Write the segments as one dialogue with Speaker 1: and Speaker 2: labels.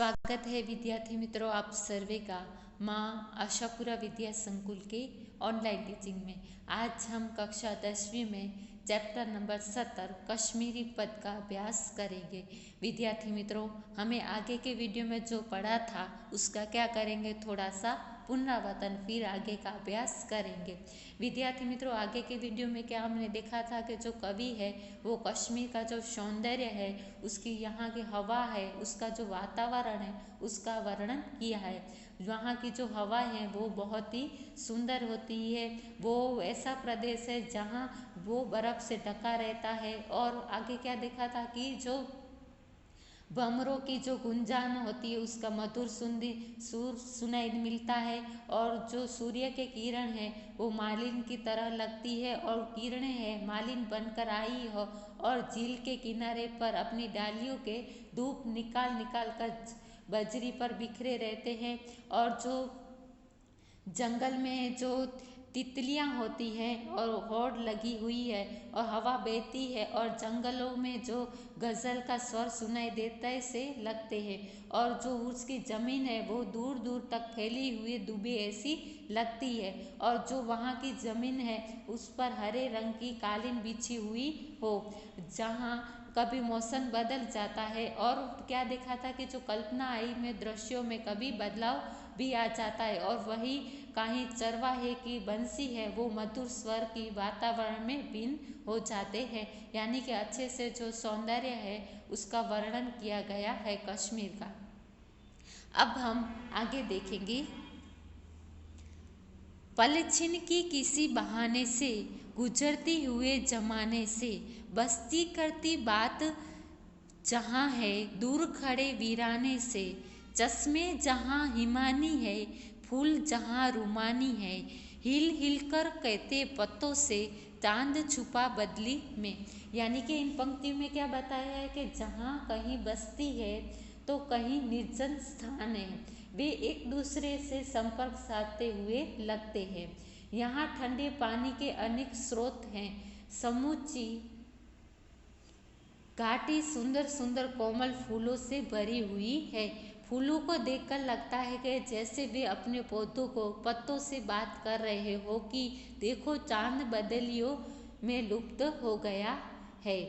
Speaker 1: स्वागत है विद्यार्थी मित्रों आप सर्वे का माँ आशापुरा विद्या संकुल के ऑनलाइन टीचिंग में। आज हम कक्षा 10वीं में चैप्टर नंबर 70 कश्मीरी पद का अभ्यास करेंगे। विद्यार्थी मित्रों, हमें आगे के वीडियो में जो पढ़ा था उसका क्या करेंगे, थोड़ा सा पुनरावर्तन, फिर आगे का अभ्यास करेंगे। विद्यार्थी मित्रों, आगे के वीडियो में क्या हमने देखा था कि जो कवि है वो कश्मीर का जो सौंदर्य है, उसकी यहाँ की हवा है, उसका जो वातावरण है उसका वर्णन किया है। वहाँ की जो हवा है वो बहुत ही सुंदर होती है। वो ऐसा प्रदेश है जहाँ वो बर्फ़ से ढका रहता है। और आगे क्या देखा था कि जो भंवरों की जो गुंजान होती है उसका मधुर सुर सुनाई मिलता है। और जो सूर्य के किरण है वो मालिन की तरह लगती है और किरणें हैं मालिन बनकर आई हो और झील के किनारे पर अपनी डालियों के धूप निकाल निकाल कर बजरी पर बिखरे रहते हैं। और जो जंगल में जो तितलियां होती हैं और होड़ लगी हुई है और हवा बहती है और जंगलों में जो गज़ल का स्वर सुनाई देता से लगते हैं। और जो उसकी ज़मीन है वो दूर दूर तक फैली हुई दुबी ऐसी लगती है। और जो वहाँ की ज़मीन है उस पर हरे रंग की कालीन बिछी हुई हो, जहाँ कभी मौसम बदल जाता है। और क्या देखा था कि जो कल्पना आई में दृश्यों में कभी बदलाव भी आ जाता है। और वही कहीं चरवाहे की बंसी है वो मधुर स्वर की वातावरण में भिन्न हो जाते हैं। यानी कि अच्छे से जो सौंदर्य है उसका वर्णन किया गया है कश्मीर का। अब हम आगे देखेंगे। पलछिन की किसी बहाने से गुजरती हुए जमाने से बस्ती करती बात जहाँ है दूर खड़े वीराने से, चश्मे जहाँ हिमानी है फूल जहाँ रुमानी है, हिल हिल कर कहते पत्तों से चांद छुपा बदली में। यानी कि इन पंक्तियों में क्या बताया है कि जहाँ कहीं बस्ती है तो कहीं निर्जन स्थान है, वे एक दूसरे से संपर्क साधते हुए लगते हैं। यहाँ ठंडे पानी के अनेक स्रोत हैं। समूची घाटी सुंदर सुंदर कोमल फूलों से भरी हुई है। फूलों को देखकर लगता है कि जैसे वे अपने पत्तों से बात कर रहे हो कि देखो चांद बदलियों में लुप्त हो गया है।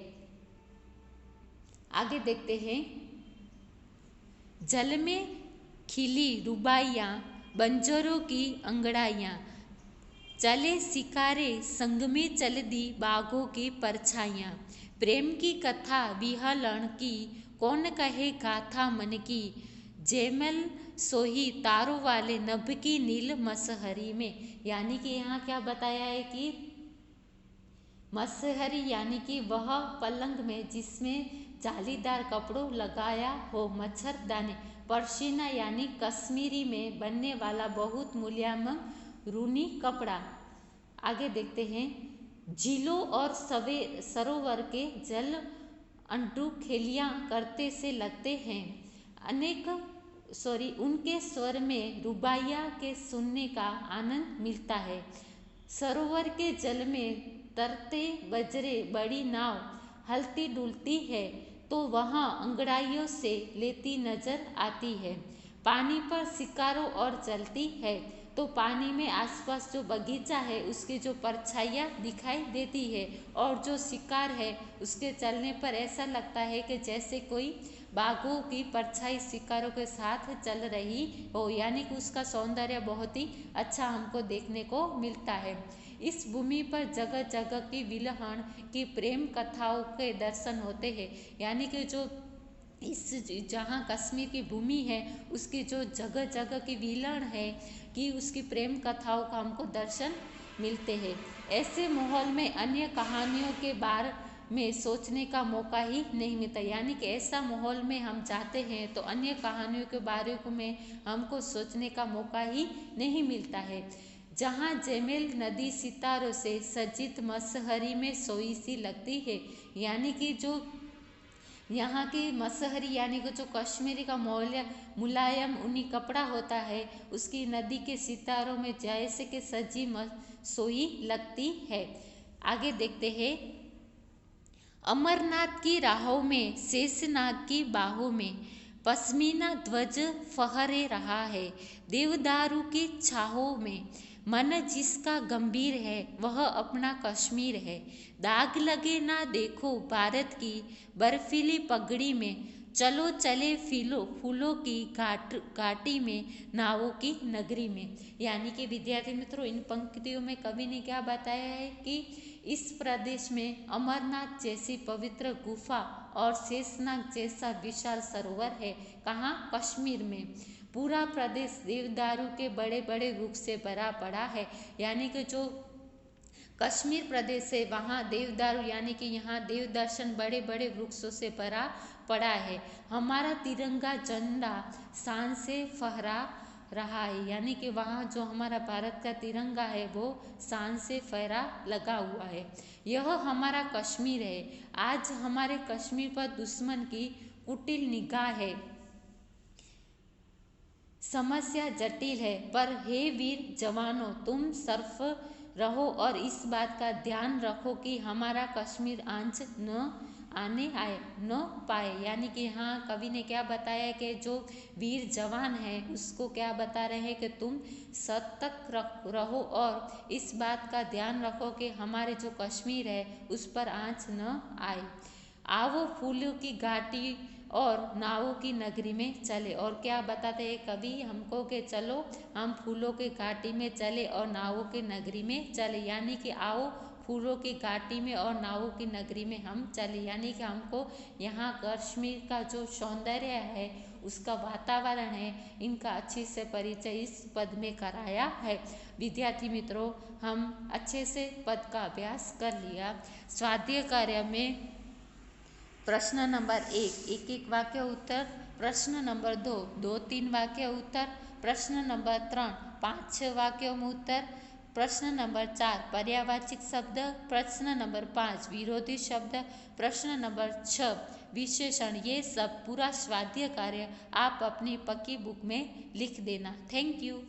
Speaker 1: आगे देखते हैं। जल में खिली रुबाइयाँ बंजरों की अंगड़ाइयाँ, चले शिकारे संग में चल दी बाघों की परछाइयाँ, प्रेम की कथा विहलन की कौन कहे गाथा मन की, जैमल सोही तारों वाले नभ की नील मसहरी में। यानी कि यहाँ क्या बताया है कि मसहरी यानी कि वह पलंग में जिसमें जालीदार कपड़ों लगाया हो मच्छरदानी, परशीना यानी कश्मीरी में बनने वाला बहुत मूल्यवान ऊनी कपड़ा। आगे देखते हैं। झीलों और सरोवर के जल अंटू खेलियाँ करते से लगते हैं। उनके स्वर में रुबाइया के सुनने का आनंद मिलता है। सरोवर के जल में तरते बजरे बड़ी नाव हलती डुलती है तो वहाँ अंगड़ाइयों से लेती नजर आती है। पानी पर शिकारों और चलती है तो पानी में आसपास जो बगीचा है उसकी जो परछाइयाँ दिखाई देती है। और जो शिकार है उसके चलने पर ऐसा लगता है कि जैसे कोई बाघों की परछाई शिकारों के साथ चल रही हो। यानी कि उसका सौंदर्य बहुत ही अच्छा हमको देखने को मिलता है। इस भूमि पर जगह जगह की विलहण की प्रेम कथाओं के दर्शन होते हैं। यानी कि जो इस जहाँ कश्मीर की भूमि है उसकी जो जगह जगह की विलहण है कि उसकी प्रेम कथाओं का हमको दर्शन मिलते हैं। ऐसे माहौल में अन्य कहानियों के बारे में सोचने का मौका ही नहीं मिलता। यानी कि ऐसा माहौल में हम जाते हैं तो अन्य कहानियों के बारे में हमको सोचने का मौका ही नहीं मिलता है। जहाँ जैमेल नदी सितारों से सज्जित मसहरी में सोई सी लगती है। यानी कि जो यहाँ की मसहरी यानी कि जो कश्मीरी का मुलायम ऊनी कपड़ा होता है उसकी नदी के सितारों में जैसे कि सजी सोई लगती है। आगे देखते हैं। अमरनाथ की राहों में शेषनाग की बाहों में पश्मीना ध्वज फहरे रहा है। देवदारू की छाहों में मन जिसका गंभीर है वह अपना कश्मीर है। दाग लगे ना देखो भारत की बर्फीली पगड़ी में, चलो चले फूलों की घाटी में, नावों की नगरी में। यानी कि विद्यार्थी मित्रों, इन पंक्तियों में कवि ने क्या बताया है कि इस प्रदेश में अमरनाथ जैसी पवित्र गुफा और शेषनाग जैसा विशाल सरोवर है। कहाँ? कश्मीर में। पूरा प्रदेश देवदारू के बड़े बड़े वृक्ष से भरा पड़ा है। यानी कि जो कश्मीर प्रदेश है वहाँ देवदारू यानी कि यहाँ देव दर्शन बड़े बड़े वृक्षों से भरा पड़ा है। हमारा तिरंगा झंडा शान से फहरा रहा है। यानी कि वहाँ जो हमारा भारत का तिरंगा है वो शान से फहरा लगा हुआ है। यह हमारा कश्मीर है। आज हमारे कश्मीर पर दुश्मन की कुटिल निगाह है। समस्या जटिल है पर हे वीर जवानों, तुम सर्फ रहो और इस बात का ध्यान रखो कि हमारा कश्मीर आंच न पाए। यानी कि यहाँ कवि ने क्या बताया कि जो वीर जवान है उसको क्या बता रहे हैं कि तुम सतर्क रहो और इस बात का ध्यान रखो कि हमारे जो कश्मीर है उस पर आंच न आए। आओ फूलों की घाटी और नावों की नगरी में चले। और क्या बताते हैं कवि हमको कि चलो हम फूलों की घाटी में चले और नावों की नगरी में चले। यानी कि आओ फूलों की घाटी में और नावों की नगरी में हम चले। यानी कि हमको यहाँ कश्मीर का जो सौंदर्य है, उसका वातावरण है, इनका अच्छे से परिचय इस पद में कराया है। विद्यार्थी मित्रों, हम अच्छे से पद का अभ्यास कर लिया। स्वाध्याय कार्य में प्रश्न नंबर 1 एक एक वाक्य उत्तर, प्रश्न नंबर 2 2-3 वाक्य उत्तर, प्रश्न नंबर 3 5-6 वाक्यों में उत्तर, प्रश्न नंबर 4 पर्यायवाची शब्द, प्रश्न नंबर 5 विरोधी शब्द, प्रश्न नंबर 6 विशेषण। ये सब पूरा स्वाध्याय कार्य आप अपनी पक्की बुक में लिख देना। Thank you.